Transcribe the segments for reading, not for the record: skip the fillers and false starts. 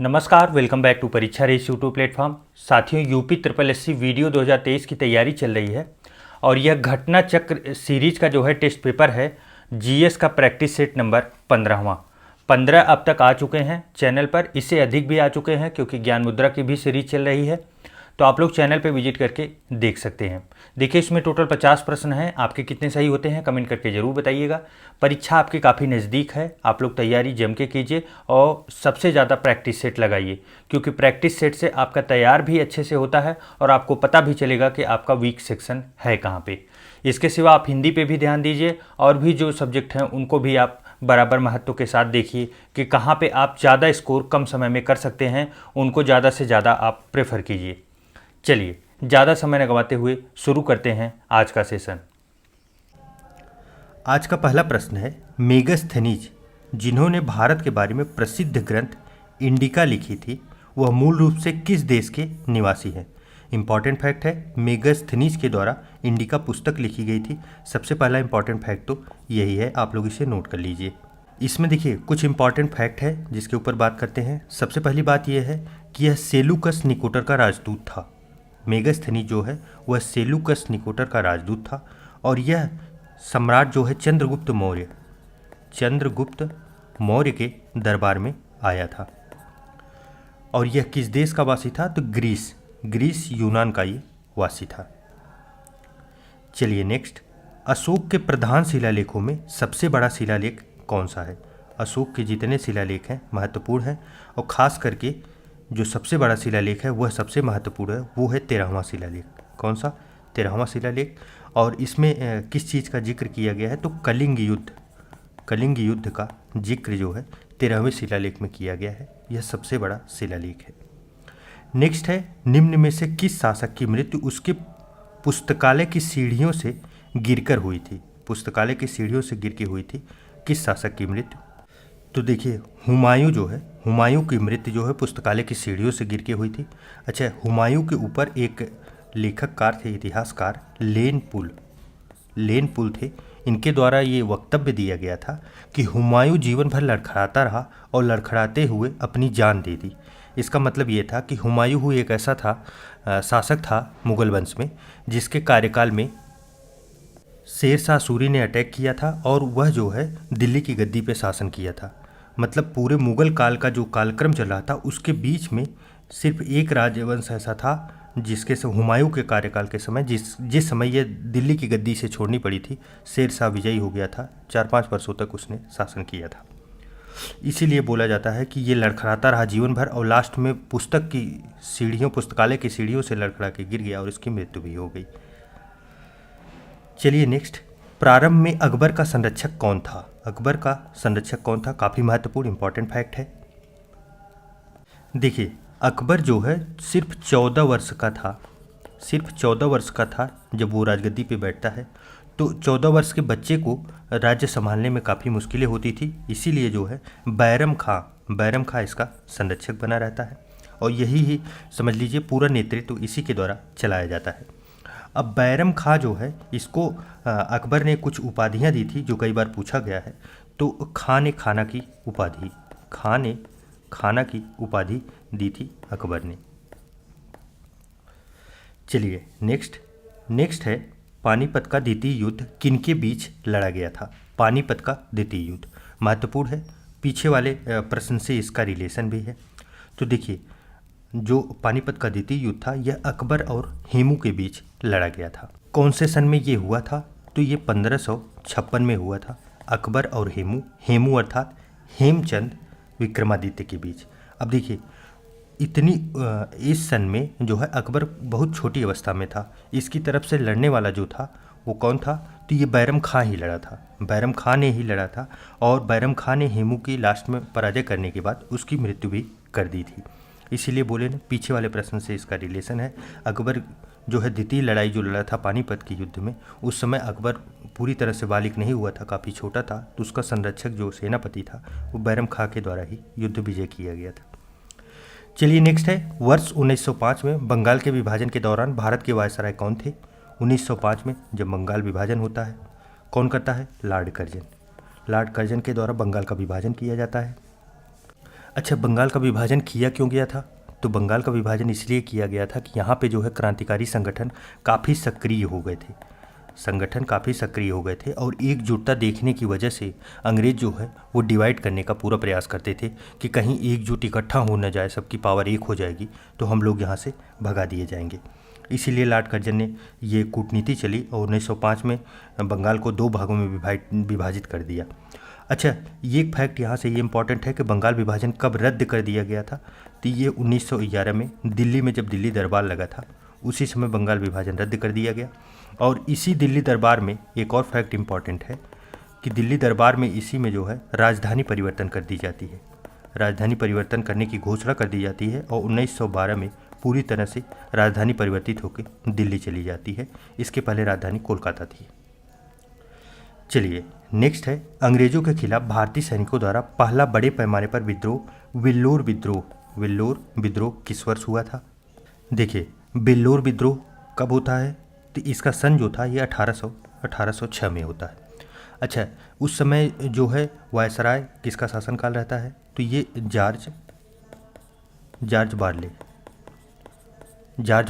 नमस्कार, welcome back to परीक्षा race YouTube platform. साथियों, यूपी ट्रिपल एससी वीडियो 2023 की तैयारी चल रही है और यह घटना चक्र सीरीज का जो है टेस्ट पेपर है जीएस का प्रैक्टिस सेट नंबर 15 अब तक आ चुके हैं चैनल पर। इससे अधिक भी आ चुके हैं क्योंकि ज्ञान मुद्रा की भी सीरीज चल रही है, तो आप लोग चैनल पे विजिट करके देख सकते हैं। देखिए, इसमें टोटल 50 प्रश्न हैं। आपके कितने सही होते हैं कमेंट करके ज़रूर बताइएगा। परीक्षा आपकी काफ़ी नज़दीक है, आप लोग तैयारी जम के कीजिए और सबसे ज़्यादा प्रैक्टिस सेट लगाइए, क्योंकि प्रैक्टिस सेट से आपका तैयार भी अच्छे से होता है और आपको पता भी चलेगा कि आपका वीक सेक्शन है कहाँ पे। इसके सिवा आप हिंदी पे भी ध्यान दीजिए और भी जो सब्जेक्ट हैं उनको भी आप बराबर महत्व के साथ देखिए कि कहाँ पे आप ज़्यादा स्कोर कम समय में कर सकते हैं, उनको ज़्यादा से ज़्यादा आप प्रेफर कीजिए। चलिए, ज़्यादा समय न गंवाते हुए शुरू करते हैं आज का सेशन। आज का पहला प्रश्न है, मेगास्थनीज जिन्होंने भारत के बारे में प्रसिद्ध ग्रंथ इंडिका लिखी थी, वह मूल रूप से किस देश के निवासी हैं। इंपॉर्टेंट फैक्ट है, मेगास्थनीज के द्वारा इंडिका पुस्तक लिखी गई थी। सबसे पहला इंपॉर्टेंट फैक्ट तो यही है, आप लोग इसे नोट कर लीजिए। इसमें देखिए कुछ इंपॉर्टेंट फैक्ट है जिसके ऊपर बात करते हैं। सबसे पहली बात यह है कि यह सेलुकस निकोटर का राजदूत था। मेगास्थनीज जो है वह सेलुकस निकोटर का राजदूत था और यह सम्राट जो है चंद्रगुप्त मौर्य के दरबार में आया था। और यह किस देश का वासी था? तो ग्रीस यूनान का ये वासी था। चलिए नेक्स्ट, अशोक के प्रधान शिलालेखों में सबसे बड़ा शिलालेख कौन सा है? अशोक के जितने शिलालेख हैं महत्वपूर्ण हैं और ख़ास करके जो सबसे बड़ा शिलालेख है वह सबसे महत्वपूर्ण है, वो है 13वां शिलालेख। कौन सा? 13वां शिलालेख। और इसमें किस चीज़ का जिक्र किया गया है? तो कलिंग युद्ध का जिक्र जो है 13वें शिलालेख में किया गया है। यह सबसे बड़ा शिलालेख है। नेक्स्ट है, निम्न में से किस शासक की मृत्यु उसके पुस्तकालय की सीढ़ियों से गिरकर हुई थी? पुस्तकालय की सीढ़ियों से गिर के हुई थी, किस शासक की मृत्यु? तो देखिए, हुमायूं की मृत्यु जो है पुस्तकालय की सीढ़ियों से गिर के हुई थी। अच्छा, हुमायूं के ऊपर एक लेखककार थे, इतिहासकार लेन पुल थे। इनके द्वारा ये वक्तव्य दिया गया था कि हुमायूं जीवन भर लड़खड़ाता रहा और लड़खड़ाते हुए अपनी जान दे दी। इसका मतलब ये था कि हुमायूं एक ऐसा शासक था मुगल वंश में जिसके कार्यकाल में शेर शाह सूरी ने अटैक किया था और वह जो है दिल्ली की गद्दी पे शासन किया था। मतलब पूरे मुगल काल का जो कालक्रम चल रहा था उसके बीच में सिर्फ एक राजवंश ऐसा था जिसके से हुमायूं के कार्यकाल के समय जिस समय ये दिल्ली की गद्दी से छोड़नी पड़ी थी, शेर शाह विजयी हो गया था। 4-5 वर्षों तक उसने शासन किया था। इसीलिए बोला जाता है कि ये लड़खड़ाता रहा जीवन भर और लास्ट में पुस्तकालय की सीढ़ियों से लड़खड़ा के गिर गया और इसकी मृत्यु भी हो गई। चलिए नेक्स्ट, प्रारंभ में अकबर का संरक्षक कौन था? काफ़ी महत्वपूर्ण इंपॉर्टेंट फैक्ट है। देखिए, अकबर जो है सिर्फ 14 वर्ष का था जब वो राजगद्दी पे बैठता है। तो 14 वर्ष के बच्चे को राज्य संभालने में काफ़ी मुश्किलें होती थी। इसीलिए जो है बैरम खां इसका संरक्षक बना रहता है और यही समझ लीजिए पूरा नेतृत्व इसी के द्वारा चलाया जाता है। अब बैरम खां जो है इसको अकबर ने कुछ उपाधियां दी थी जो कई बार पूछा गया है। तो खां ने खाना की उपाधि दी थी अकबर ने। चलिए नेक्स्ट है, पानीपत का द्वितीय युद्ध किनके बीच लड़ा गया था? पानीपत का द्वितीय युद्ध महत्वपूर्ण है, पीछे वाले प्रश्न से इसका रिलेशन भी है। तो देखिए, जो पानीपत का द्वितीय युद्ध था यह अकबर और हेमू के बीच लड़ा गया था। कौन से सन में ये हुआ था? तो ये 1556 में हुआ था। अकबर और हेमू अर्थात हेमचंद विक्रमादित्य के बीच। अब देखिए, इस सन में जो है अकबर बहुत छोटी अवस्था में था। इसकी तरफ से लड़ने वाला जो था वो कौन था? तो ये बैरम खां ने ही लड़ा था और बैरम खां ने हेमू की लास्ट में पराजय करने के बाद उसकी मृत्यु भी कर दी थी। इसीलिए बोले ना, पीछे वाले प्रश्न से इसका रिलेशन है। अकबर जो है द्वितीय लड़ाई जो लड़ा था पानीपत के युद्ध में, उस समय अकबर पूरी तरह से बालिग नहीं हुआ था, काफ़ी छोटा था। तो उसका संरक्षक जो सेनापति था वो बैरम खां के द्वारा ही युद्ध विजय किया गया था। चलिए नेक्स्ट है, वर्ष 1905 में बंगाल के विभाजन के दौरान भारत के वायसराय कौन थे? 1905 में जब बंगाल विभाजन होता है, कौन करता है? लॉर्ड कर्जन के द्वारा बंगाल का विभाजन किया जाता है। अच्छा, बंगाल का विभाजन किया क्यों गया था? तो बंगाल का विभाजन इसलिए किया गया था कि यहाँ पे जो है क्रांतिकारी संगठन काफ़ी सक्रिय हो गए थे। संगठन काफ़ी सक्रिय हो गए थे और एकजुटता देखने की वजह से अंग्रेज जो है वो डिवाइड करने का पूरा प्रयास करते थे कि कहीं एकजुट इकट्ठा हो न जाए, सबकी पावर एक हो जाएगी तो हम लोग यहाँ से भगा दिए जाएंगे। इसीलिए लॉर्ड कर्जन ने ये कूटनीति चली और 1905 में बंगाल को 2 भागों में विभाजित कर दिया। अच्छा, ये एक फैक्ट यहाँ से ये इम्पॉर्टेंट है कि बंगाल विभाजन कब रद्द कर दिया गया था? तो ये 1911 में दिल्ली में जब दिल्ली दरबार लगा था उसी समय बंगाल विभाजन रद्द कर दिया गया। और इसी दिल्ली दरबार में एक और फैक्ट इम्पॉर्टेंट है कि दिल्ली दरबार में इसी में जो है राजधानी परिवर्तन कर दी जाती है। राजधानी परिवर्तन करने की घोषणा कर दी जाती है और 1912 में पूरी तरह से राजधानी परिवर्तित होकर दिल्ली चली जाती है। इसके पहले राजधानी कोलकाता थी। चलिए नेक्स्ट है, अंग्रेजों के खिलाफ भारतीय सैनिकों द्वारा पहला बड़े पैमाने पर विद्रोह विल्लोर विद्रोह। विल्लोर विद्रोह किस वर्ष हुआ था? देखिए, विल्लोर विद्रोह कब होता है? तो इसका सन जो था ये 1806 में होता है। अच्छा, उस समय जो है वायसराय किसका शासनकाल रहता है? तो ये जॉर्ज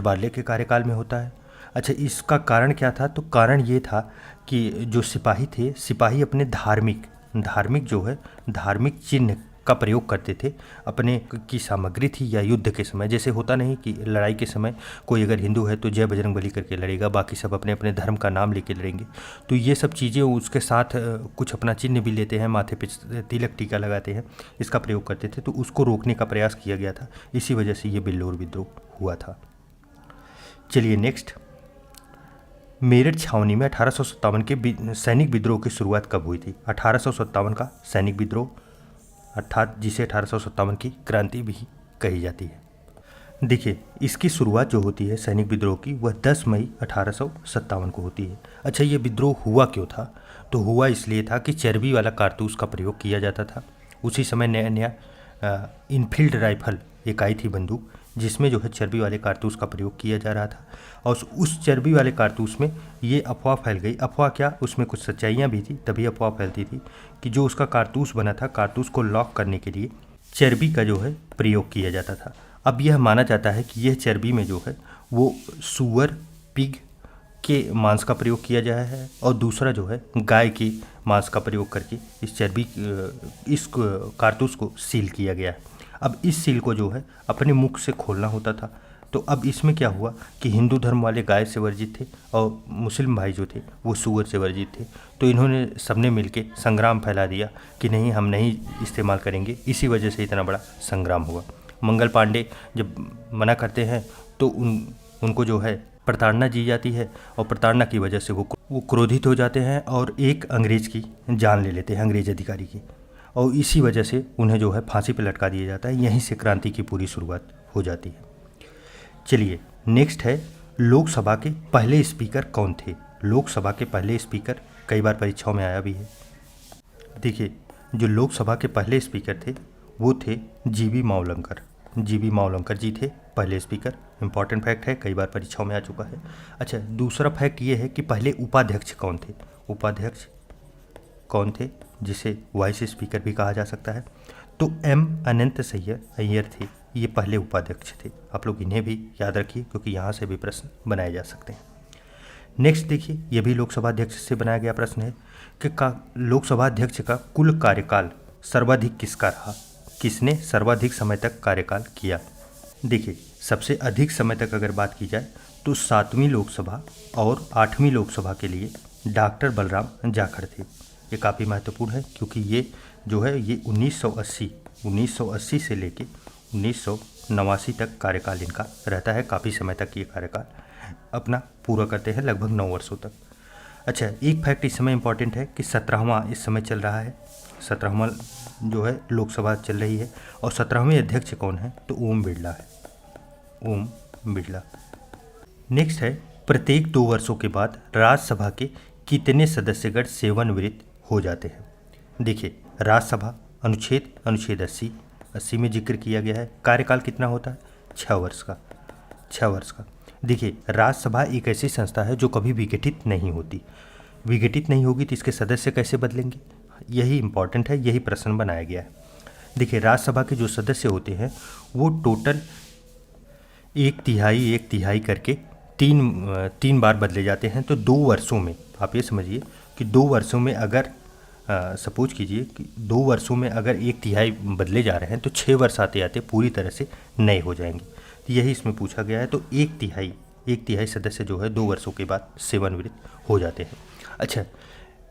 बार्ले के कार्यकाल में होता है। अच्छा, इसका कारण क्या था? तो कारण ये था कि जो सिपाही थे, सिपाही अपने धार्मिक जो है धार्मिक चिन्ह का प्रयोग करते थे अपने की सामग्री थी या युद्ध के समय। जैसे होता नहीं कि लड़ाई के समय कोई अगर हिंदू है तो जय बजरंग बली करके लड़ेगा, बाकी सब अपने अपने धर्म का नाम लेके लड़ेंगे। तो ये सब चीज़ें उसके साथ कुछ अपना चिन्ह भी लेते हैं, माथे पे तिलक टीका लगाते हैं, इसका प्रयोग करते थे। तो उसको रोकने का प्रयास किया गया था, इसी वजह से ये विल्लोर विद्रोह हुआ था। चलिए नेक्स्ट, मेरठ छावनी में 1857 के सैनिक विद्रोह की शुरुआत कब हुई थी? 1857 का सैनिक विद्रोह, अर्थात जिसे 1857 की क्रांति भी कही जाती है। देखिए, इसकी शुरुआत जो होती है सैनिक विद्रोह की वह 10 मई 1857 को होती है। अच्छा, ये विद्रोह हुआ क्यों था? तो हुआ इसलिए था कि चर्बी वाला कारतूस का प्रयोग किया जाता था। उसी समय नया नया इनफील्ड राइफल एक आई थी बंदूक, जिसमें जो है चर्बी वाले कारतूस का प्रयोग किया जा रहा था। और उस चर्बी वाले कारतूस में ये अफवाह फैल गई। अफवाह क्या, उसमें कुछ सच्चाइयाँ भी थी, तभी अफवाह फैलती थी कि जो उसका कारतूस बना था, कारतूस को लॉक करने के लिए चर्बी का जो है प्रयोग किया जाता था। अब यह माना जाता है कि यह चर्बी में जो है वो सूअर, पिग के मांस का प्रयोग किया गया है और दूसरा जो है गाय के मांस का प्रयोग करके इस कारतूस को सील किया गया है। अब इस सील को जो है अपने मुख से खोलना होता था। तो अब इसमें क्या हुआ कि हिंदू धर्म वाले गाय से वर्जित थे और मुस्लिम भाई जो थे वो सूअर से वर्जित थे। तो इन्होंने सबने मिलके संग्राम फैला दिया कि नहीं, हम नहीं इस्तेमाल करेंगे। इसी वजह से इतना बड़ा संग्राम हुआ। मंगल पांडे जब मना करते हैं तो उनको जो है प्रताड़ना दी जाती है और प्रताड़ना की वजह से वो क्रोधित हो जाते हैं और एक अंग्रेज की जान ले लेते हैं, अंग्रेज अधिकारी की, और इसी वजह से उन्हें जो है फांसी पर लटका दिया जाता है। यहीं से क्रांति की पूरी शुरुआत हो जाती है। चलिए नेक्स्ट है, लोकसभा के पहले स्पीकर कौन थे? लोकसभा के पहले स्पीकर कई बार परीक्षाओं में आया भी है। देखिए, जो लोकसभा के पहले स्पीकर थे वो थे जीवी मावलंकर। जीवी मावलंकर जी थे पहले स्पीकर। इंपॉर्टेंट फैक्ट है, कई बार परीक्षाओं में आ चुका है। अच्छा, दूसरा फैक्ट ये है कि पहले उपाध्यक्ष कौन थे? उपाध्यक्ष कौन थे, जिसे वाइस स्पीकर भी कहा जा सकता है? तो एम अनंत अय्यर थे, ये पहले उपाध्यक्ष थे। आप लोग इन्हें भी याद रखिए क्योंकि यहाँ से भी प्रश्न बनाए जा सकते हैं। नेक्स्ट देखिए, यह भी लोकसभा अध्यक्ष से बनाया गया प्रश्न है कि लोकसभा अध्यक्ष का कुल कार्यकाल सर्वाधिक किसका रहा? किसने सर्वाधिक समय तक कार्यकाल किया? देखिए, सबसे अधिक समय तक अगर बात की जाए तो 7वीं लोकसभा और 8वीं लोकसभा के लिए डॉक्टर बलराम जाखड़ थे। ये काफ़ी महत्वपूर्ण है क्योंकि ये जो है ये 1980 से लेके 1989 तक कार्यकाल इनका रहता है। काफ़ी समय तक ये कार्यकाल अपना पूरा करते हैं, लगभग 9 वर्षों तक। अच्छा, एक फैक्ट इस समय इम्पॉर्टेंट है कि 17वां इस समय चल रहा है। 17वां जो है लोकसभा चल रही है और 17वें अध्यक्ष कौन है? तो ओम बिरला है, ओम बिरला। नेक्स्ट है, प्रत्येक 2 वर्षों के बाद राज्यसभा के कितने सदस्यगण सेवानिवृत्त हो जाते हैं? देखिए, राज्यसभा अनुच्छेद 80 में जिक्र किया गया है। कार्यकाल कितना होता है? 6 वर्ष का। 6 वर्ष का। देखिए, राज्यसभा एक ऐसी संस्था है जो कभी विघटित नहीं होती। विघटित नहीं होगी तो इसके सदस्य कैसे बदलेंगे? यही इंपॉर्टेंट है, यही प्रश्न बनाया गया है। देखिए राज्यसभा के जो सदस्य होते हैं वो टोटल एक तिहाई करके तीन बार बदले जाते हैं। तो 2 वर्षों में आप ये समझिए कि 2 वर्षों में अगर सपोज कीजिए कि 2 वर्षों में अगर एक तिहाई बदले जा रहे हैं तो 6 वर्ष आते आते पूरी तरह से नए हो जाएंगे। तो यही इसमें पूछा गया है। तो एक तिहाई सदस्य जो है 2 वर्षों के बाद सेवानिवृत्त हो जाते हैं। अच्छा,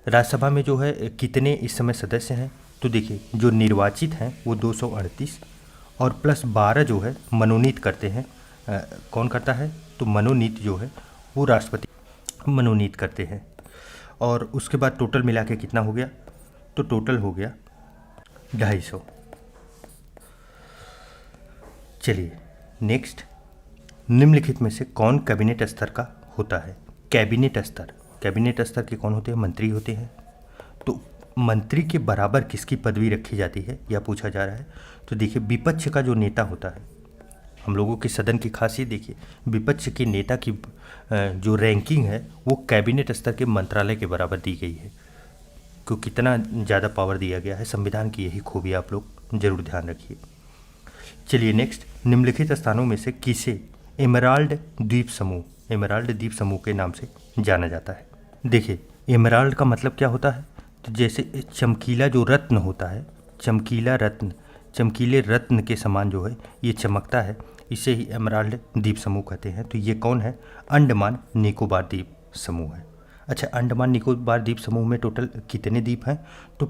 राज्यसभा में जो है कितने इस समय सदस्य हैं? तो देखिए जो निर्वाचित हैं वो 238 और प्लस 12 जो है मनोनीत करते हैं। कौन करता है? तो मनोनीत जो है वो राष्ट्रपति मनोनीत करते हैं। और उसके बाद टोटल मिला के कितना हो गया? तो टोटल हो गया 250। चलिए नेक्स्ट, निम्नलिखित में से कौन कैबिनेट स्तर का होता है? कैबिनेट स्तर के कौन होते हैं? मंत्री होते हैं। तो मंत्री के बराबर किसकी पदवी रखी जाती है यह पूछा जा रहा है। तो देखिए विपक्ष का जो नेता होता है, हम लोगों के सदन की खासियत देखिए, विपक्ष के नेता की जो रैंकिंग है वो कैबिनेट स्तर के मंत्रालय के बराबर दी गई है। को कितना ज़्यादा पावर दिया गया है, संविधान की यही खूबी आप लोग जरूर ध्यान रखिए। चलिए नेक्स्ट, निम्नलिखित स्थानों में से किसे एमराल्ड द्वीप समूह के नाम से जाना जाता है? देखिए एमराल्ड का मतलब क्या होता है? तो जैसे चमकीला जो रत्न होता है, चमकीले रत्न के समान जो है ये चमकता है, इसे ही एमराल्ड द्वीप समूह कहते हैं। तो ये कौन है? अंडमान निकोबार द्वीप समूह है। अच्छा, अंडमान निकोबार द्वीप समूह में टोटल कितने द्वीप हैं? तो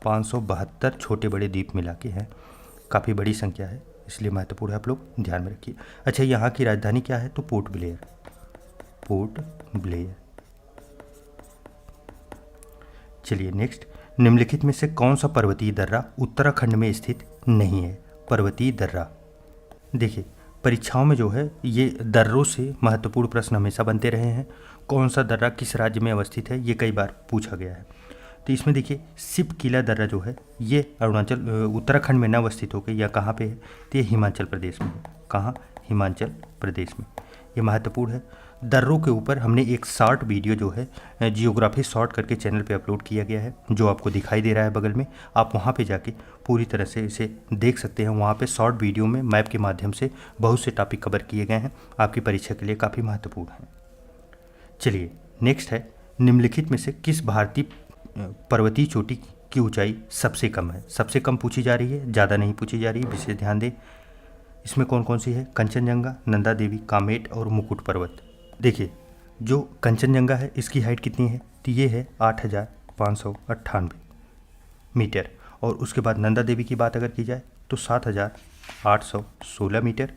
572 छोटे बड़े द्वीप मिला के हैं। काफ़ी बड़ी संख्या है, इसलिए महत्वपूर्ण है, आप लोग ध्यान में रखिए। अच्छा, यहाँ की राजधानी क्या है? तो पोर्ट ब्लेयर। चलिए नेक्स्ट, निम्नलिखित में से कौन सा पर्वतीय दर्रा उत्तराखंड में स्थित नहीं है? पर्वतीय दर्रा। देखिए परीक्षाओं में जो है ये दर्रों से महत्वपूर्ण प्रश्न हमेशा बनते रहे हैं। कौन सा दर्रा किस राज्य में अवस्थित है, ये कई बार पूछा गया है। तो इसमें देखिए सिपकिला दर्रा जो है ये उत्तराखंड में न अवस्थित होकर यह कहाँ पे है? तो ये हिमाचल प्रदेश में है। कहाँ? हिमाचल प्रदेश में। ये महत्वपूर्ण है। दर्रों के ऊपर हमने एक शॉर्ट वीडियो जो है जियोग्राफी शॉर्ट करके चैनल पे अपलोड किया गया है, जो आपको दिखाई दे रहा है बगल में। आप वहाँ पे जाके पूरी तरह से इसे देख सकते हैं। वहाँ पे शॉर्ट वीडियो में मैप के माध्यम से बहुत से टॉपिक कवर किए गए हैं, आपकी परीक्षा के लिए काफ़ी महत्वपूर्ण है। चलिए नेक्स्ट है, निम्नलिखित में से किस भारतीय पर्वतीय चोटी की ऊंचाई सबसे कम है? सबसे कम पूछी जा रही है, ज़्यादा नहीं पूछी जा रही है, विशेष ध्यान दें। इसमें कौन कौन सी है? कंचनजंगा, नंदा देवी, कामेट और मुकुट पर्वत। देखिए जो कंचनजंगा है इसकी हाइट कितनी है? तो ये है 8598 मीटर। और उसके बाद नंदा देवी की बात अगर की जाए तो 7816 मीटर।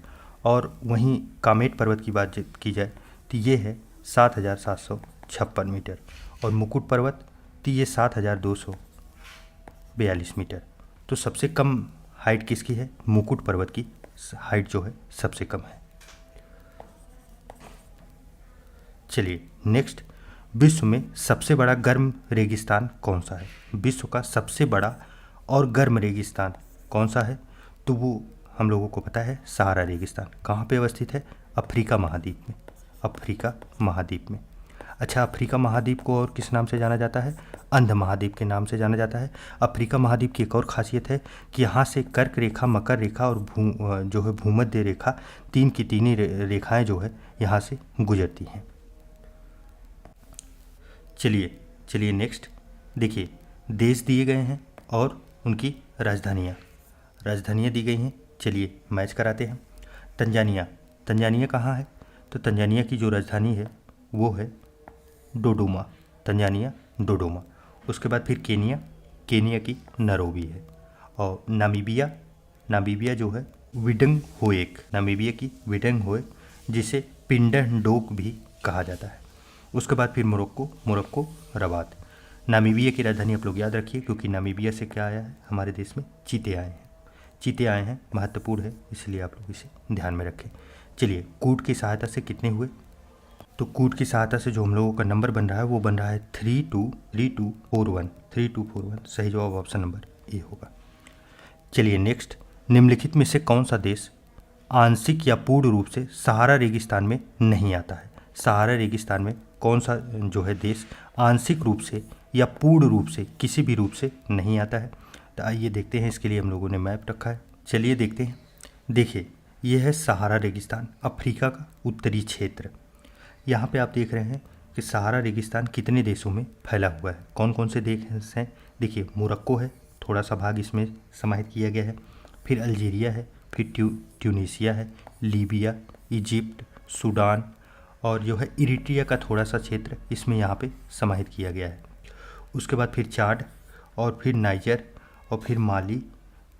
और वहीं कामेट पर्वत की बात की जाए तो ये है 7756 मीटर। और मुकुट पर्वत तो ये 7242 मीटर। तो सबसे कम हाइट किसकी है? मुकुट पर्वत की हाइट जो है सबसे कम है। चलिए नेक्स्ट, विश्व में सबसे बड़ा गर्म रेगिस्तान कौन सा है? विश्व का सबसे बड़ा और गर्म रेगिस्तान कौन सा है? तो वो हम लोगों को पता है सहारा रेगिस्तान। कहाँ पे अवस्थित है? अफ्रीका महाद्वीप में। अच्छा, अफ्रीका महाद्वीप को और किस नाम से जाना जाता है? अंध महाद्वीप के नाम से जाना जाता है। अफ्रीका महाद्वीप की एक और खासियत है कि यहाँ से कर्क रेखा, मकर रेखा और जो है भूमध्य रेखा, तीन की तीन रेखाएं जो है यहाँ से गुजरती हैं। चलिए नेक्स्ट देखिए, देश दिए गए हैं और उनकी राजधानियाँ दी गई हैं। चलिए मैच कराते हैं। तंजानिया कहाँ है? तो तंजानिया की जो राजधानी है वो है डोडोमा। उसके बाद फिर केनिया की नैरोबी है। और नामीबिया जो है नामीबिया की विडंगहोएक, जिसे पिंडरडोक भी कहा जाता है। उसके बाद फिर मोरक्को रबात। नामीबिया की राजधानी आप लोग याद रखिए, क्योंकि नामीबिया से क्या आया है? हमारे देश में चीते आए हैं, महत्वपूर्ण है, इसलिए आप लोग इसे ध्यान में रखें। चलिए कूट की सहायता से कितने हुए? तो कूट की सहायता से जो हम लोगों का नंबर बन रहा है वो बन रहा है 3241। सही जवाब ऑप्शन नंबर ए होगा। चलिए नेक्स्ट, निम्नलिखित में से कौन सा देश आंशिक या पूर्ण रूप से सहारा रेगिस्तान में नहीं आता है? सहारा रेगिस्तान में कौन सा जो है देश आंशिक रूप से या पूर्ण रूप से किसी भी रूप से नहीं आता है? तो आइए देखते हैं, इसके लिए हम लोगों ने मैप रखा है। चलिए देखते हैं। देखिए, ये है सहारा रेगिस्तान, अफ्रीका का उत्तरी क्षेत्र। यहाँ पे आप देख रहे हैं कि सहारा रेगिस्तान कितने देशों में फैला हुआ है। कौन कौन से देश हैं? देखिए, मोरक्को है, थोड़ा सा भाग इसमें समाहित किया गया है। फिर अल्जीरिया है, फिर ट्यूनीशिया है, लीबिया, इजिप्ट, सूडान और जो है इरिट्रिया का थोड़ा सा क्षेत्र इसमें यहाँ पे समाहित किया गया है। उसके बाद फिर चाड और फिर नाइजर और फिर माली,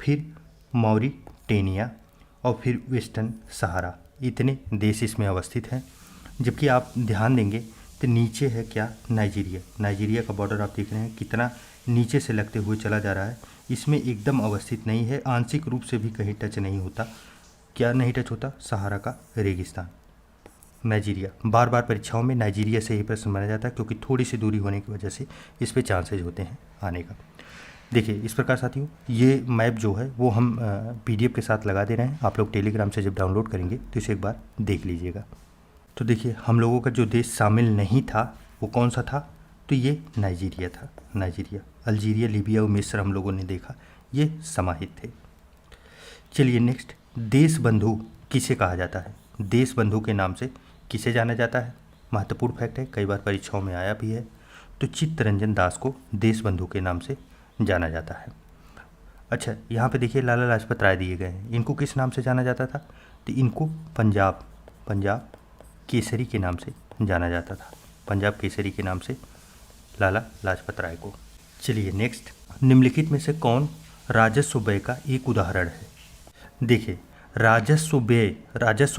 फिर मॉरिटेनिया और फिर वेस्टर्न सहारा, इतने देश इसमें अवस्थित हैं। जबकि आप ध्यान देंगे तो नीचे है क्या? नाइजीरिया। नाइजीरिया का बॉर्डर आप देख रहे हैं कितना नीचे से लगते हुए चला जा रहा है। इसमें एकदम अवस्थित नहीं है, आंशिक रूप से भी कहीं टच नहीं होता। क्या नहीं टच होता? सहारा का रेगिस्तान। नाइजीरिया, बार बार परीक्षाओं में नाइजीरिया से ही प्रश्न बना जाता है, क्योंकि थोड़ी सी दूरी होने की वजह से इस पर चांसेज होते हैं आने का। देखिए, इस प्रकार साथियों, ये मैप जो है वो हम PDF के साथ लगा दे रहे हैं। आप लोग टेलीग्राम से जब डाउनलोड करेंगे तो इसे एक बार देख लीजिएगा। तो देखिए, हम लोगों का जो देश शामिल नहीं था वो कौन सा था? तो ये नाइजीरिया था। नाइजीरिया, अल्जीरिया, लीबिया और मिस्र हम लोगों ने देखा, ये समाहित थे। चलिए नेक्स्ट, देश बंधु किसे कहा जाता है? देश बंधु के नाम से किसे जाना जाता है? महत्वपूर्ण फैक्ट है, कई बार परीक्षाओं में आया भी है। तो चित्तरंजन दास को देश बंधु के नाम से जाना जाता है। अच्छा, यहाँ पे देखिए लाला लाजपत राय दिए गए हैं। इनको किस नाम से जाना जाता था? तो इनको पंजाब केसरी के नाम से जाना जाता था। पंजाब केसरी के नाम से लाला लाजपत राय को। चलिए नेक्स्ट, निम्नलिखित में से कौन राजस्व व्यय का एक उदाहरण है? देखिए, राजस्व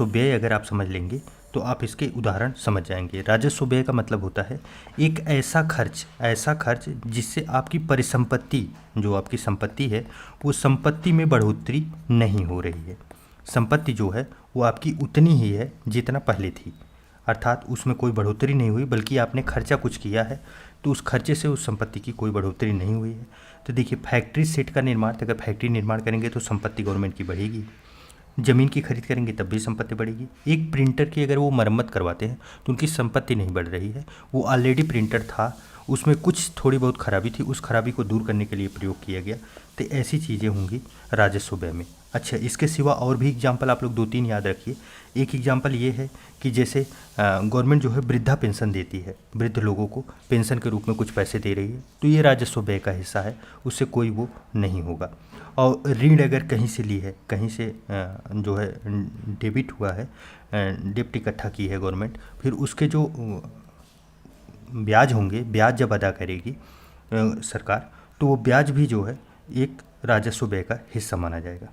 व्यय अगर आप समझ लेंगे तो आप इसके उदाहरण समझ जाएंगे। राजस्व व्यय का मतलब होता है एक ऐसा खर्च जिससे आपकी परिसंपत्ति, जो आपकी संपत्ति है, वो संपत्ति में बढ़ोतरी नहीं हो रही है। संपत्ति जो है वो आपकी उतनी ही है जितना पहले थी, अर्थात उसमें कोई बढ़ोतरी नहीं हुई, बल्कि आपने खर्चा कुछ किया है तो उस खर्चे से उस संपत्ति की कोई बढ़ोतरी नहीं हुई है। तो देखिए, फैक्ट्री सेट का निर्माण, अगर फैक्ट्री निर्माण करेंगे तो संपत्ति गवर्नमेंट की बढ़ेगी। ज़मीन की खरीद करेंगे तब भी संपत्ति बढ़ेगी। एक प्रिंटर की अगर वो मरम्मत करवाते हैं तो उनकी संपत्ति नहीं बढ़ रही है, वो ऑलरेडी प्रिंटर था, उसमें कुछ थोड़ी बहुत खराबी थी, उस खराबी को दूर करने के लिए प्रयोग किया गया। तो ऐसी चीज़ें होंगी राजस्व व्यय में। अच्छा, इसके सिवा और भी एग्जाम्पल आप लोग 2-3 याद रखिए। एक एग्जाम्पल ये है कि जैसे गवर्नमेंट जो है वृद्धा पेंशन देती है, वृद्ध लोगों को पेंशन के रूप में कुछ पैसे दे रही है, तो ये राजस्व व्यय का हिस्सा है, उससे कोई वो नहीं होगा। और ऋण अगर कहीं से ली है, कहीं से जो है डेबिट हुआ है, डेब्ट इकट्ठा की है गवर्नमेंट, फिर उसके जो ब्याज होंगे, ब्याज जब अदा करेगी सरकार, तो वो ब्याज भी जो है एक राजस्व व्यय का हिस्सा माना जाएगा।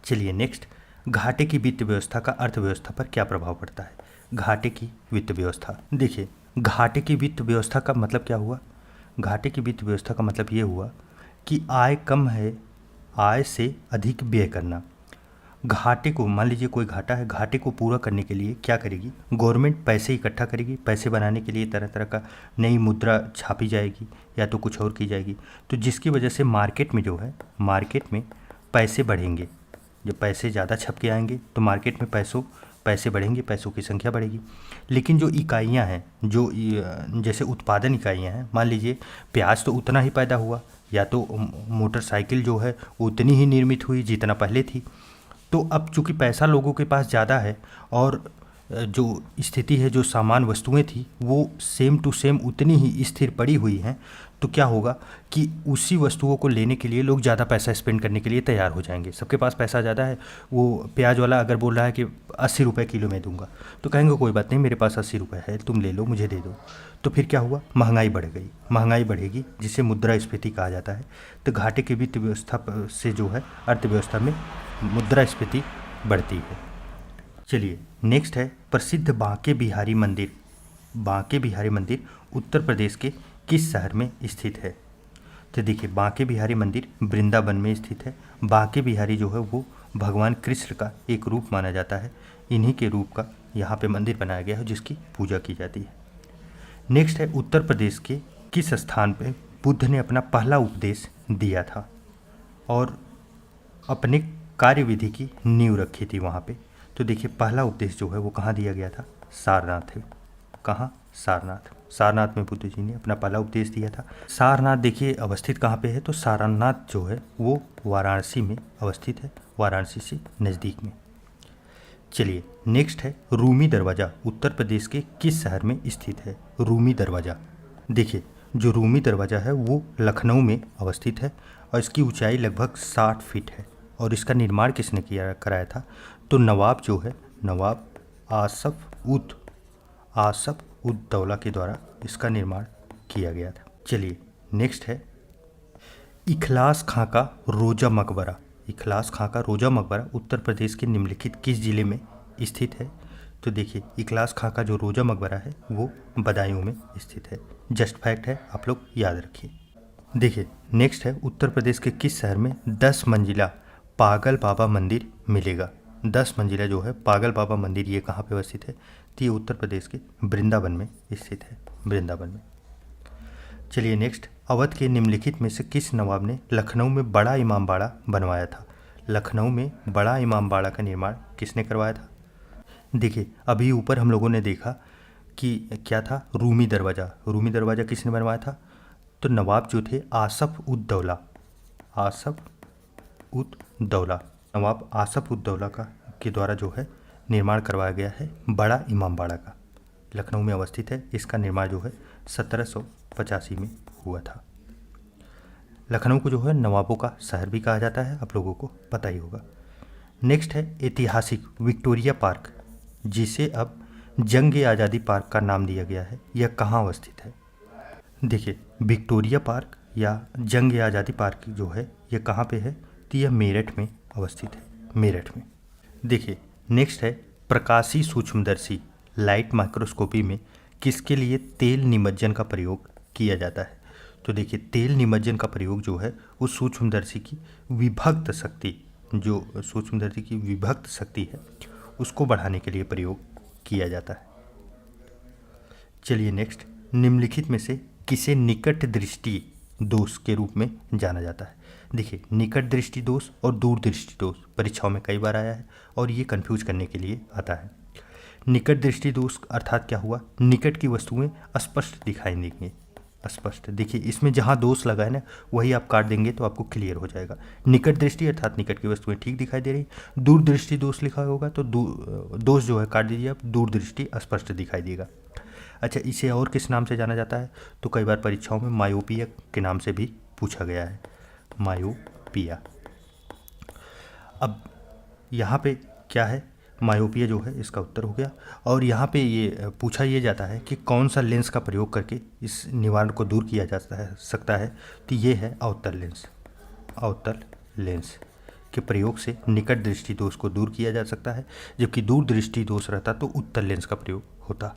चलिए नेक्स्ट, घाटे की वित्त व्यवस्था का अर्थव्यवस्था पर क्या प्रभाव पड़ता है? घाटे की वित्त व्यवस्था, देखिए, घाटे की वित्त व्यवस्था का मतलब क्या हुआ? घाटे की वित्त व्यवस्था का मतलब ये हुआ कि आय कम है, आय से अधिक व्यय करना। घाटे को, मान लीजिए कोई घाटा है, घाटे को पूरा करने के लिए क्या करेगी गवर्नमेंट? पैसे इकट्ठा करेगी। पैसे बनाने के लिए तरह तरह का नई मुद्रा छापी जाएगी या तो कुछ और की जाएगी, तो जिसकी वजह से मार्केट में जो है, मार्केट में पैसे बढ़ेंगे। जब पैसे ज़्यादा छप के आएंगे तो मार्केट में पैसे बढ़ेंगे, पैसों की संख्या बढ़ेगी। लेकिन जो इकाइयाँ हैं, जो जैसे उत्पादन इकाइयाँ हैं, मान लीजिए प्याज तो उतना ही पैदा हुआ, या तो मोटरसाइकिल जो है उतनी ही निर्मित हुई जितना पहले थी। तो अब चूँकि पैसा लोगों के पास ज़्यादा है और जो स्थिति है, जो सामान वस्तुएं थी वो सेम टू सेम उतनी ही स्थिर पड़ी हुई हैं, तो क्या होगा कि उसी वस्तुओं को लेने के लिए लोग ज़्यादा पैसा स्पेंड करने के लिए तैयार हो जाएंगे। सबके पास पैसा ज़्यादा है, वो प्याज वाला अगर बोल रहा है कि 80 रुपये किलो में दूंगा, तो कहेंगे कोई बात नहीं, मेरे पास 80 रुपये है, तुम ले लो, मुझे दे दो। तो फिर क्या हुआ? महंगाई बढ़ गई, महंगाई बढ़ेगी, जिसे मुद्रास्फीति कहा जाता है। तो घाटे की वित्त व्यवस्था से जो है अर्थव्यवस्था में मुद्रास्फीति बढ़ती है। चलिए नेक्स्ट है प्रसिद्ध बांके बिहारी मंदिर। बांके बिहारी मंदिर उत्तर प्रदेश के किस शहर में स्थित है? तो देखिए, बांके बिहारी मंदिर वृंदावन में स्थित है। बांके बिहारी जो है वो भगवान कृष्ण का एक रूप माना जाता है। इन्हीं के रूप का यहाँ पे मंदिर बनाया गया है जिसकी पूजा की जाती है। नेक्स्ट है उत्तर प्रदेश के किस स्थान पे बुद्ध ने अपना पहला उपदेश दिया था और अपने कार्यविधि की नींव रखी थी वहाँ पे? तो देखिए, पहला उपदेश जो है वो कहाँ दिया गया था? सारनाथ है। कहाँ? सारनाथ। सारनाथ में बुद्ध जी ने अपना पहला उपदेश दिया था। सारनाथ देखिए अवस्थित कहाँ पे है, तो सारनाथ जो है वो वाराणसी में अवस्थित है, वाराणसी से नज़दीक में। चलिए नेक्स्ट है रूमी दरवाज़ा, उत्तर प्रदेश के किस शहर में स्थित है? रूमी दरवाज़ा, देखिए जो रूमी दरवाज़ा है वो लखनऊ में अवस्थित है और इसकी ऊंचाई लगभग 60 फीट है। और इसका निर्माण किसने कराया था? तो नवाब जो है, नवाब आसफ उद दौला के द्वारा इसका निर्माण किया गया था। चलिए नेक्स्ट है इखलास खां का रोजा मकबरा। इखलास खां का रोजा मकबरा उत्तर प्रदेश के निम्नलिखित किस जिले में स्थित है? तो देखिए इखलास खां का जो रोजा मकबरा है वो बदायूं में स्थित है। जस्ट फैक्ट है, आप लोग याद रखिए। देखिए नेक्स्ट है उत्तर प्रदेश के किस शहर में 10 मंजिला पागल बाबा मंदिर मिलेगा? 10 मंजिला जो है पागल बाबा मंदिर ये कहाँ पे अवस्थित है? तो ये उत्तर प्रदेश के वृंदावन में स्थित है, वृंदावन में। चलिए नेक्स्ट, अवध के निम्नलिखित में से किस नवाब ने लखनऊ में बड़ा इमामबाड़ा बनवाया था? लखनऊ में बड़ा इमामबाड़ा का निर्माण किसने करवाया था? देखिए अभी ऊपर हम लोगों ने देखा कि क्या था, रूमी दरवाज़ा। रूमी दरवाज़ा किसने बनवाया था? तो नवाब जो थे आसफ उद दौला, नवाब आसफ उद दौला का के द्वारा जो है निर्माण करवाया गया है बड़ा इमामबाड़ा का। लखनऊ में अवस्थित है। इसका निर्माण जो है 1785 में हुआ था। लखनऊ को जो है नवाबों का शहर भी कहा जाता है, आप लोगों को पता ही होगा। नेक्स्ट है ऐतिहासिक विक्टोरिया पार्क, जिसे अब जंग आज़ादी पार्क का नाम दिया गया है, यह कहाँ अवस्थित है? देखिए विक्टोरिया पार्क या जंग आज़ादी पार्क जो है यह कहाँ पे है? तो यह मेरठ में अवस्थित है, मेरठ में। देखिए नेक्स्ट है प्रकाशी सूक्ष्मदर्शी लाइट माइक्रोस्कोपी में किसके लिए तेल निमज्जन का प्रयोग किया जाता है? तो देखिए तेल निमज्जन का प्रयोग जो है उस सूक्ष्मदर्शी की विभक्त शक्ति, जो सूक्ष्मदर्शी की विभक्त शक्ति है उसको बढ़ाने के लिए प्रयोग किया जाता है। चलिए नेक्स्ट, निम्नलिखित में से किसे निकट दृष्टि दोष के रूप में जाना जाता है? देखिए निकट दृष्टि दोष और दूर दृष्टि दोष परीक्षाओं में कई बार आया है और ये कंफ्यूज करने के लिए आता है। निकट दृष्टि दोष अर्थात क्या हुआ? निकट की वस्तुएं स्पष्ट दिखाई देंगी, स्पष्ट। देखिए इसमें जहाँ दोष लगा है ना वही आप काट देंगे तो आपको क्लियर हो जाएगा। निकट दृष्टि अर्थात निकट की वस्तुएं ठीक दिखाई दे रही। दूर दृष्टि दोष लिखा होगा तो दोष जो है काट दीजिए आप, दूर दृष्टि स्पष्ट दिखाई देगा। अच्छा, इसे और किस नाम से जाना जाता है? तो कई बार परीक्षाओं में मायोपिया के नाम से भी पूछा गया है, मायोपिया। अब यहाँ पे क्या है? मायोपिया जो है इसका उत्तर हो गया। और यहाँ पे ये पूछा ये जाता है कि कौन सा लेंस का प्रयोग करके इस निवारण को दूर किया जा सकता है? तो ये है अवतल लेंस। अवतल लेंस के प्रयोग से निकट दृष्टि दोष को दूर किया जा सकता है, जबकि दूर दृष्टि दोष रहता तो उत्तल लेंस का प्रयोग होता।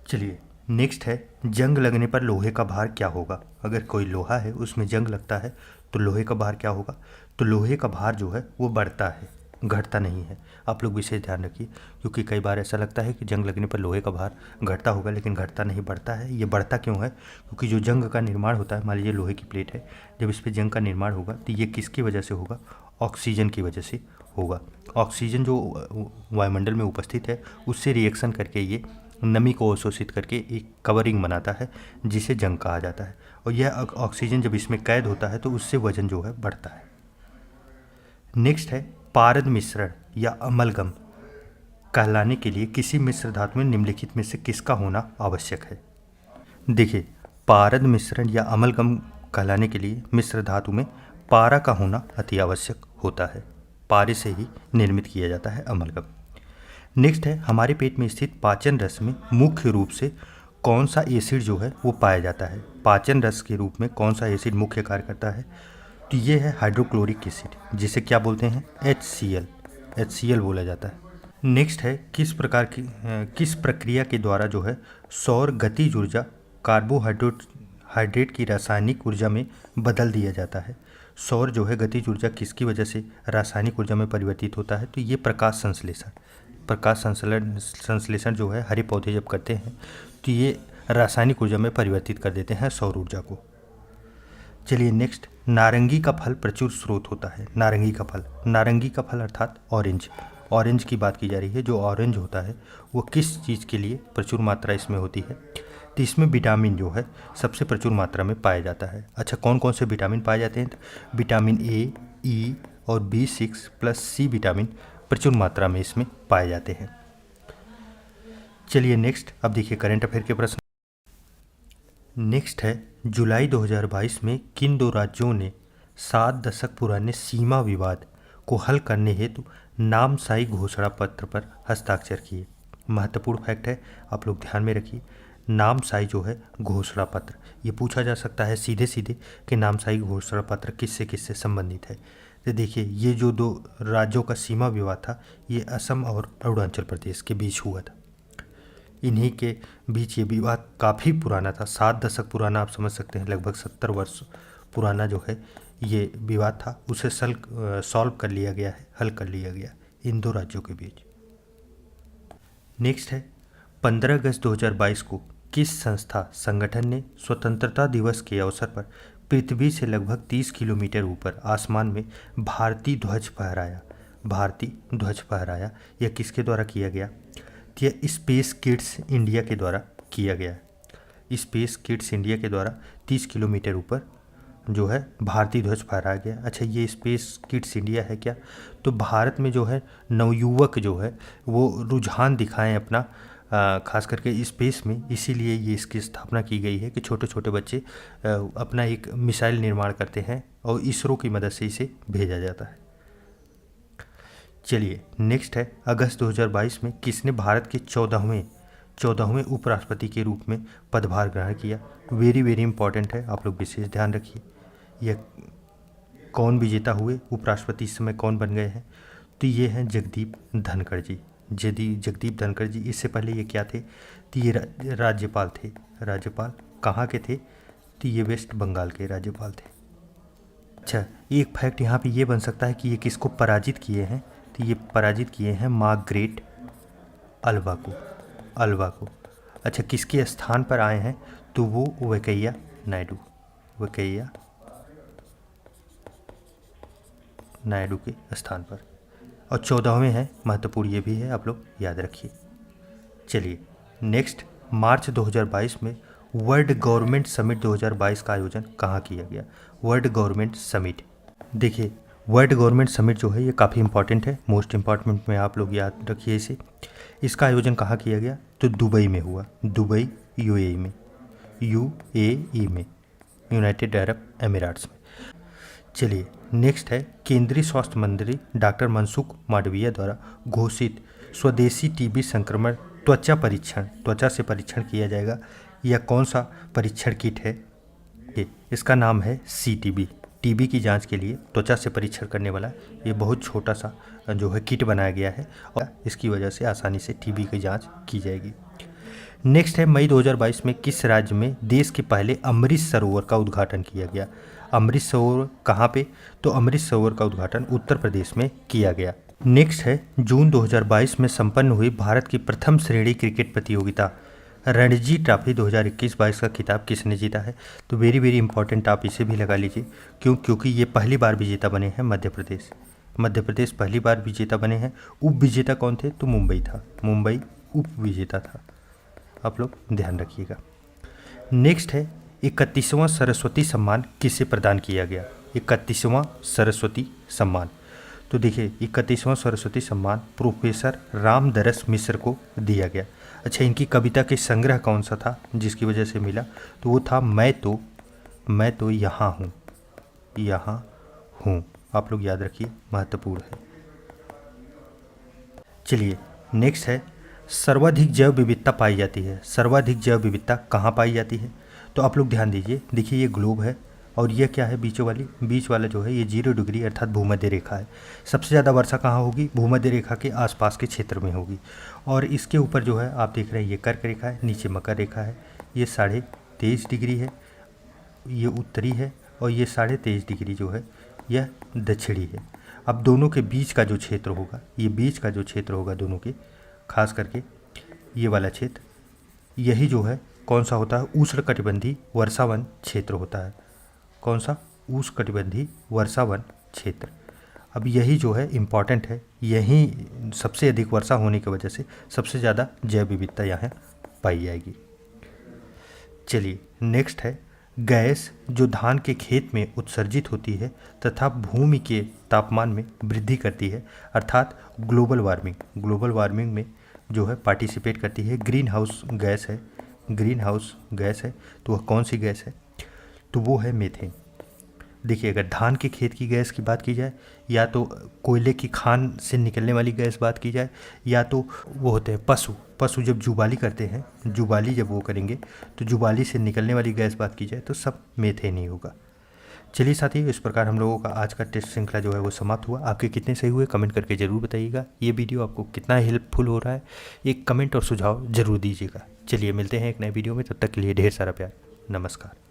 चलिए नेक्स्ट है जंग लगने पर लोहे का भार क्या होगा? अगर कोई लोहा है उसमें जंग लगता है तो लोहे का भार क्या होगा? तो लोहे का भार जो है वो बढ़ता है, घटता नहीं है। आप लोग विशेष ध्यान रखिए, क्योंकि कई बार ऐसा लगता है कि जंग लगने पर लोहे का भार घटता होगा, लेकिन घटता नहीं, बढ़ता है। ये बढ़ता क्यों है? क्योंकि जो जंग का निर्माण होता है, मान लीजिए लोहे की प्लेट है, जब इस पर जंग का निर्माण होगा तो ये किसकी वजह से होगा? ऑक्सीजन की वजह से होगा। ऑक्सीजन जो वायुमंडल में उपस्थित है उससे रिएक्शन करके ये नमी को अवशोषित करके एक कवरिंग बनाता है जिसे जंग कहा जाता है। और यह ऑक्सीजन जब इसमें कैद होता है तो उससे वजन जो है बढ़ता है। नेक्स्ट है पारद मिश्रण या अमलगम कहलाने के लिए किसी मिश्र धातु में निम्नलिखित में से किसका होना आवश्यक है? देखिए पारद मिश्रण या अमलगम कहलाने के लिए मिश्र धातु में पारा का होना अति आवश्यक होता है। पारे से ही निर्मित किया जाता है अमलगम। नेक्स्ट है हमारे पेट में स्थित पाचन रस में मुख्य रूप से कौन सा एसिड जो है वो पाया जाता है? पाचन रस के रूप में कौन सा एसिड मुख्य कार्य करता है? तो ये है हाइड्रोक्लोरिक एसिड, जिसे क्या बोलते हैं? HCl बोला जाता है। नेक्स्ट है किस प्रक्रिया के द्वारा जो है सौर गतिज ऊर्जा कार्बोहाइड्रेट की रासायनिक ऊर्जा में बदल दिया जाता है? सौर जो है गतिज ऊर्जा किसकी वजह से रासायनिक ऊर्जा में परिवर्तित होता है? तो ये प्रकाश संश्लेषण जो है हरे पौधे जब करते हैं तो ये रासायनिक ऊर्जा में परिवर्तित कर देते हैं सौर ऊर्जा को। चलिए नेक्स्ट, नारंगी का फल प्रचुर स्रोत होता है। नारंगी का फल अर्थात ऑरेंज। ऑरेंज की बात की जा रही है। जो ऑरेंज होता है वो किस चीज़ के लिए प्रचुर मात्रा इसमें होती है? तो इसमें विटामिन जो है सबसे प्रचुर मात्रा में पाया जाता है। अच्छा, कौन कौन से विटामिन पाए जाते हैं? तो विटामिन ए, ई और B6 प्लस सी विटामिन प्रचुर मात्रा में इसमें पाए जाते हैं। चलिए नेक्स्ट, अब देखिए करंट अफेयर के प्रश्न। नेक्स्ट है, जुलाई 2022 में किन दो राज्यों ने 7 दशक पुराने सीमा विवाद को हल करने हेतु नामसाई घोषणा पत्र पर हस्ताक्षर किए? महत्वपूर्ण फैक्ट है, आप लोग ध्यान में रखिए। नामसाई जो है घोषणा पत्र, ये पूछा जा सकता है सीधे सीधे कि नामसाई घोषणा पत्र किससे किससे संबंधित है। तो देखिए, ये जो दो राज्यों का सीमा विवाद था ये असम और अरुणाचल प्रदेश के बीच हुआ था। इन्हीं के बीच ये विवाद काफ़ी पुराना था, 7 दशक पुराना, आप समझ सकते हैं लगभग 70 वर्ष पुराना जो है ये विवाद था। उसे सॉल्व कर लिया गया है, हल कर लिया गया इन दो राज्यों के बीच। नेक्स्ट है, 15 अगस्त 2022 को किस संगठन ने स्वतंत्रता दिवस के अवसर पर पृथ्वी से लगभग 30 किलोमीटर ऊपर आसमान में भारतीय ध्वज फहराया? भारतीय ध्वज फहराया यह किसके द्वारा किया गया? यह स्पेस किड्स इंडिया के द्वारा किया गया। स्पेस किड्स इंडिया के द्वारा 30 किलोमीटर ऊपर जो है भारतीय ध्वज फहराया गया। अच्छा, ये स्पेस किड्स इंडिया है क्या? तो भारत में जो है नवयुवक जो है वो रुझान दिखाएं अपना, खास करके स्पेस में, इसीलिए ये इसकी स्थापना की गई है कि छोटे छोटे बच्चे अपना एक मिसाइल निर्माण करते हैं और इसरो की मदद से इसे भेजा जाता है। चलिए नेक्स्ट है, अगस्त 2022 में किसने भारत के 14वें उपराष्ट्रपति के रूप में पदभार ग्रहण किया? वेरी वेरी इंपॉर्टेंट है, आप लोग विशेष ध्यान रखिए। यह कौन विजेता हुए उपराष्ट्रपति, इस समय कौन बन गए हैं? तो ये हैं जगदीप धनखड़ जी। जगदीप धनखड़ जी, इससे पहले ये क्या थे? तो ये राज्यपाल थे। राज्यपाल कहाँ के थे? तो ये वेस्ट बंगाल के राज्यपाल थे। अच्छा, एक फैक्ट यहाँ पे ये बन सकता है कि ये किसको पराजित किए हैं? तो ये पराजित किए हैं मार्गरेट अल्वा को। अच्छा, किसके स्थान पर आए हैं? तो वो वेंकैया नायडू के स्थान पर। और 14वें हैं, महत्वपूर्ण ये भी है, आप लोग याद रखिए। चलिए नेक्स्ट, मार्च 2022 में वर्ल्ड गवर्नमेंट समिट 2022 का आयोजन कहाँ किया गया? वर्ल्ड गवर्नमेंट समिट, देखिए वर्ल्ड गवर्नमेंट समिट जो है ये काफ़ी इंपॉर्टेंट है, मोस्ट इंपॉर्टेंट में आप लोग याद रखिए इसे। इसका आयोजन कहाँ किया गया? तो दुबई में हुआ। दुबई यूएई में, यूनाइटेड अरब एमिरेट्स में। चलिए नेक्स्ट है, केंद्रीय स्वास्थ्य मंत्री डॉक्टर मनसुख मांडविया द्वारा घोषित स्वदेशी टीबी संक्रमण त्वचा से परीक्षण किया जाएगा, यह कौन सा परीक्षण किट है? इसका नाम है CTB। टीबी की जांच के लिए त्वचा से परीक्षण करने वाला ये बहुत छोटा सा जो है किट बनाया गया है और इसकी वजह से आसानी से टीबी की जांच की जाएगी। नेक्स्ट है, मई 2022 में किस राज्य में देश के पहले अमृत सरोवर का उद्घाटन किया गया? अमृत सरोवर कहाँ पे? तो अमृत सरोवर का उद्घाटन उत्तर प्रदेश में किया गया। नेक्स्ट है, जून 2022 में संपन्न हुई भारत की प्रथम श्रेणी क्रिकेट प्रतियोगिता रणजी ट्रॉफी 2021-22 का खिताब किसने जीता है? तो वेरी वेरी इंपॉर्टेंट, आप इसे भी लगा लीजिए। क्योंकि ये पहली बार विजेता बने हैं मध्य प्रदेश पहली बार विजेता बने हैं। उप विजेता कौन थे? तो मुंबई उप विजेता था, आप लोग ध्यान रखिएगा। नेक्स्ट है, 31वां सरस्वती सम्मान किसे प्रदान किया गया? 31वां सरस्वती सम्मान, तो देखिए 31वां सरस्वती सम्मान प्रोफेसर रामदरस मिश्र को दिया गया। अच्छा, इनकी कविता के संग्रह कौन सा था जिसकी वजह से मिला? तो वो था मैं तो यहाँ हूँ। आप लोग याद रखिए, महत्वपूर्ण है। चलिए नेक्स्ट है, सर्वाधिक जैव विविधता पाई जाती है। सर्वाधिक जैव विविधता कहाँ पाई जाती है? तो आप लोग ध्यान दीजिए, देखिए ये ग्लोब है और यह क्या है? बीच वाला जो है ये 0 डिग्री अर्थात भूमध्य रेखा है। सबसे ज़्यादा वर्षा कहाँ होगी? भूमध्य रेखा के आसपास के क्षेत्र में होगी। और इसके ऊपर जो है आप देख रहे हैं ये कर्क रेखा है, नीचे मकर रेखा है। ये 23.5 डिग्री है, ये उत्तरी है, और ये 23.5 डिग्री जो है यह दक्षिणी है। अब दोनों के बीच का जो क्षेत्र होगा, ये बीच का जो क्षेत्र होगा दोनों के, खास करके ये वाला क्षेत्र, यही जो है कौन सा होता है? उष्णकटिबंधीय वर्षावन क्षेत्र होता है। कौन सा? उष्णकटिबंधीय वर्षावन क्षेत्र। अब यही जो है इम्पॉर्टेंट है, यही सबसे अधिक वर्षा होने की वजह से सबसे ज़्यादा जैव विविधता यहाँ पाई जाएगी। चलिए नेक्स्ट है गैस जो धान के खेत में उत्सर्जित होती है तथा भूमि के तापमान में वृद्धि करती है, अर्थात ग्लोबल वार्मिंग। ग्लोबल वार्मिंग में जो है पार्टिसिपेट करती है, ग्रीन हाउस गैस है, ग्रीन हाउस गैस है। तो वह कौन सी गैस है? तो वो है मीथेन। देखिए अगर धान के खेत की गैस की बात की जाए, या तो कोयले की खान से निकलने वाली गैस बात की जाए, या तो वो होते हैं पशु जब जुबाली करते हैं, जुबाली जब वो करेंगे तो जुबाली से निकलने वाली गैस बात की जाए तो सब मीथेन ही होगा। चलिए साथियों, इस प्रकार हम लोगों का आज का टेस्ट श्रृंखला जो है वो समाप्त हुआ। आपके कितने सही हुए कमेंट करके ज़रूर बताइएगा। ये वीडियो आपको कितना हेल्पफुल हो रहा है एक कमेंट और सुझाव ज़रूर दीजिएगा। चलिए मिलते हैं एक नए वीडियो में, तब तक के लिए ढेर सारा प्यार। नमस्कार।